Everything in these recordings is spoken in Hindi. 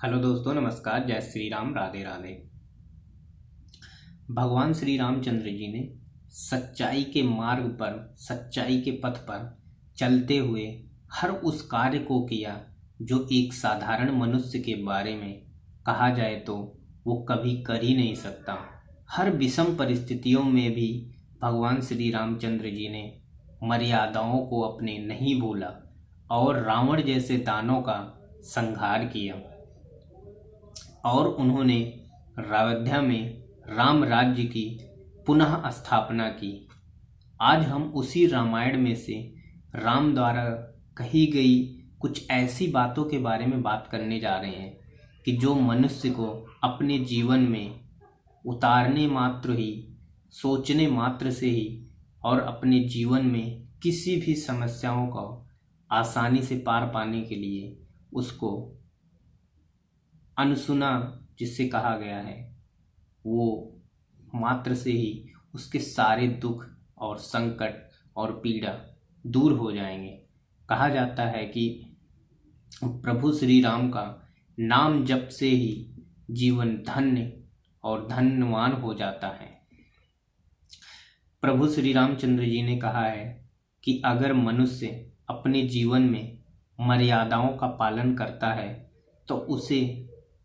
हेलो दोस्तों, नमस्कार। जय श्री राम, राधे राधे। भगवान श्री रामचंद्र जी ने सच्चाई के मार्ग पर, सच्चाई के पथ पर चलते हुए हर उस कार्य को किया जो एक साधारण मनुष्य के बारे में कहा जाए तो वो कभी कर ही नहीं सकता। हर विषम परिस्थितियों में भी भगवान श्री रामचंद्र जी ने मर्यादाओं को अपने नहीं भूला और रावण जैसे दानों का संहार किया और उन्होंने अयोध्या में राम राज्य की पुनः स्थापना की। आज हम उसी रामायण में से राम द्वारा कही गई कुछ ऐसी बातों के बारे में बात करने जा रहे हैं कि जो मनुष्य को अपने जीवन में उतारने मात्र ही, सोचने मात्र से ही और अपने जीवन में किसी भी समस्याओं को आसानी से पार पाने के लिए उसको अनसुना जिससे कहा गया है, वो मात्र से ही उसके सारे दुख और संकट और पीड़ा दूर हो जाएंगे। कहा जाता है कि प्रभु श्री राम का नाम जप से ही जीवन धन्य और धन्यवान हो जाता है। प्रभु श्री रामचंद्र जी ने कहा है कि अगर मनुष्य अपने जीवन में मर्यादाओं का पालन करता है तो उसे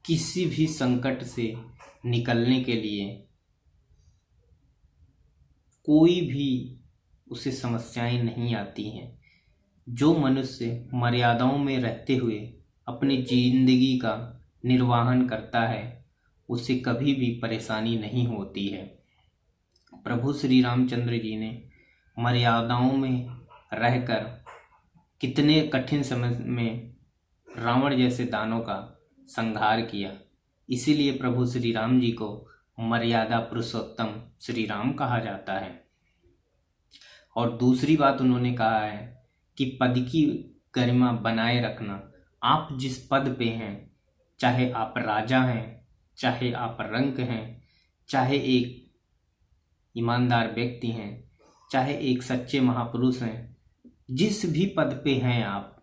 किसी भी संकट से निकलने के लिए कोई भी उसे समस्याएं नहीं आती हैं। जो मनुष्य मर्यादाओं में रहते हुए अपनी जिंदगी का निर्वाहन करता है उसे कभी भी परेशानी नहीं होती है। प्रभु श्री रामचंद्र जी ने मर्यादाओं में रहकर कितने कठिन समय में रावण जैसे दानों का संहार किया। इसीलिए प्रभु श्री राम जी को मर्यादा पुरुषोत्तम श्री राम कहा जाता है। और दूसरी बात उन्होंने कहा है कि पद की गरिमा बनाए रखना। आप जिस पद पे हैं, चाहे आप राजा हैं, चाहे आप रंक हैं, चाहे एक ईमानदार व्यक्ति हैं, चाहे एक सच्चे महापुरुष हैं, जिस भी पद पे हैं आप,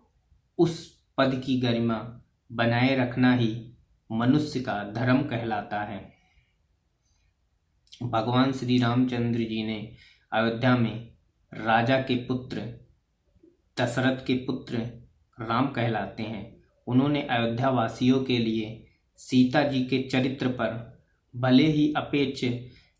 उस पद की गरिमा बनाए रखना ही मनुष्य का धर्म कहलाता है। भगवान श्री रामचंद्र जी ने अयोध्या में राजा के पुत्र, दशरथ के पुत्र राम कहलाते हैं। उन्होंने अयोध्या वासियों के लिए सीता जी के चरित्र पर भले ही आपेच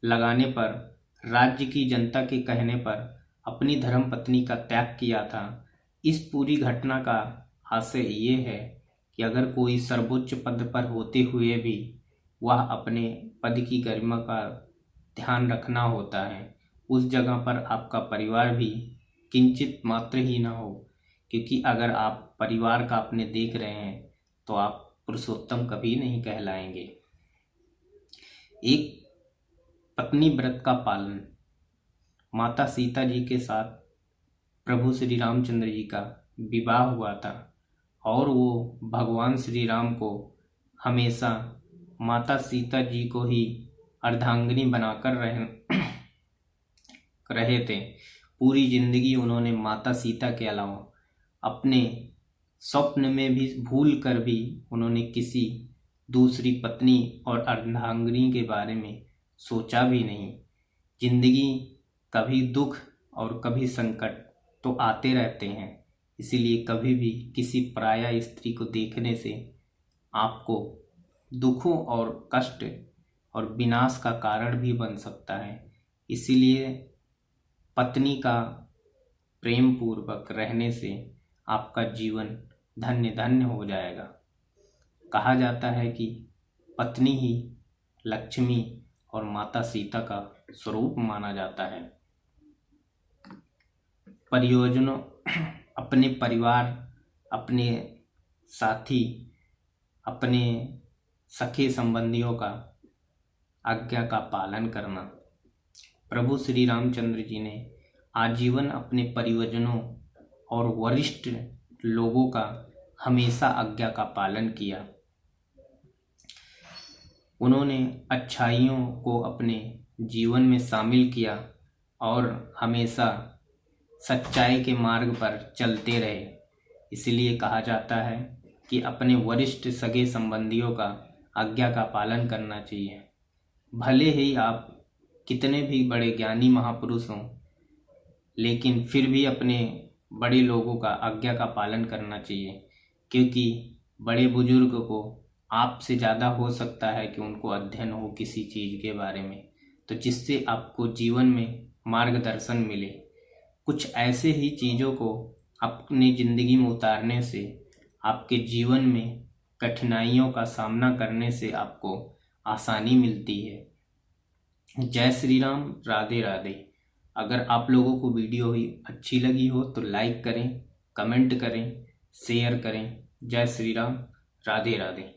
लगाने पर, राज्य की जनता के कहने पर अपनी धर्म पत्नी का त्याग किया था। इस पूरी घटना का हास्य ये है कि अगर कोई सर्वोच्च पद पर होते हुए भी वह अपने पद की गरिमा का ध्यान रखना होता है, उस जगह पर आपका परिवार भी किंचित मात्र ही ना हो। क्योंकि अगर आप परिवार का अपने देख रहे हैं तो आप पुरुषोत्तम कभी नहीं कहलाएंगे। एक पत्नी व्रत का पालन। माता सीता जी के साथ प्रभु श्री रामचंद्र जी का विवाह हुआ था और वो भगवान श्री राम को हमेशा माता सीता जी को ही अर्धांगिनी बनाकर रहे थे। पूरी जिंदगी उन्होंने माता सीता के अलावा अपने स्वप्न में भी भूल कर भी उन्होंने किसी दूसरी पत्नी और अर्धांगिनी के बारे में सोचा भी नहीं। जिंदगी कभी दुख और कभी संकट तो आते रहते हैं, इसीलिए कभी भी किसी पराया स्त्री को देखने से आपको दुखों और कष्ट और विनाश का कारण भी बन सकता है। इसीलिए पत्नी का प्रेम पूर्वक रहने से आपका जीवन धन्य धन्य हो जाएगा। कहा जाता है कि पत्नी ही लक्ष्मी और माता सीता का स्वरूप माना जाता है। परियोजनों, अपने परिवार, अपने साथी, अपने सखे संबंधियों का आज्ञा का पालन करना। प्रभु श्री रामचंद्र जी ने आजीवन अपने परिवारजनों और वरिष्ठ लोगों का हमेशा आज्ञा का पालन किया। उन्होंने अच्छाइयों को अपने जीवन में शामिल किया और हमेशा सच्चाई के मार्ग पर चलते रहे। इसलिए कहा जाता है कि अपने वरिष्ठ सगे संबंधियों का आज्ञा का पालन करना चाहिए। भले ही आप कितने भी बड़े ज्ञानी महापुरुष हों, लेकिन फिर भी अपने बड़े लोगों का आज्ञा का पालन करना चाहिए, क्योंकि बड़े बुजुर्ग को आपसे ज़्यादा हो सकता है कि उनको अध्ययन हो किसी चीज़ के बारे में, तो जिससे आपको जीवन में मार्गदर्शन मिले। कुछ ऐसे ही चीज़ों को अपनी ज़िंदगी में उतारने से आपके जीवन में कठिनाइयों का सामना करने से आपको आसानी मिलती है। जय श्री राम, राधे राधे। अगर आप लोगों को वीडियो ही अच्छी लगी हो तो लाइक करें, कमेंट करें, शेयर करें। जय श्री राम, राधे राधे।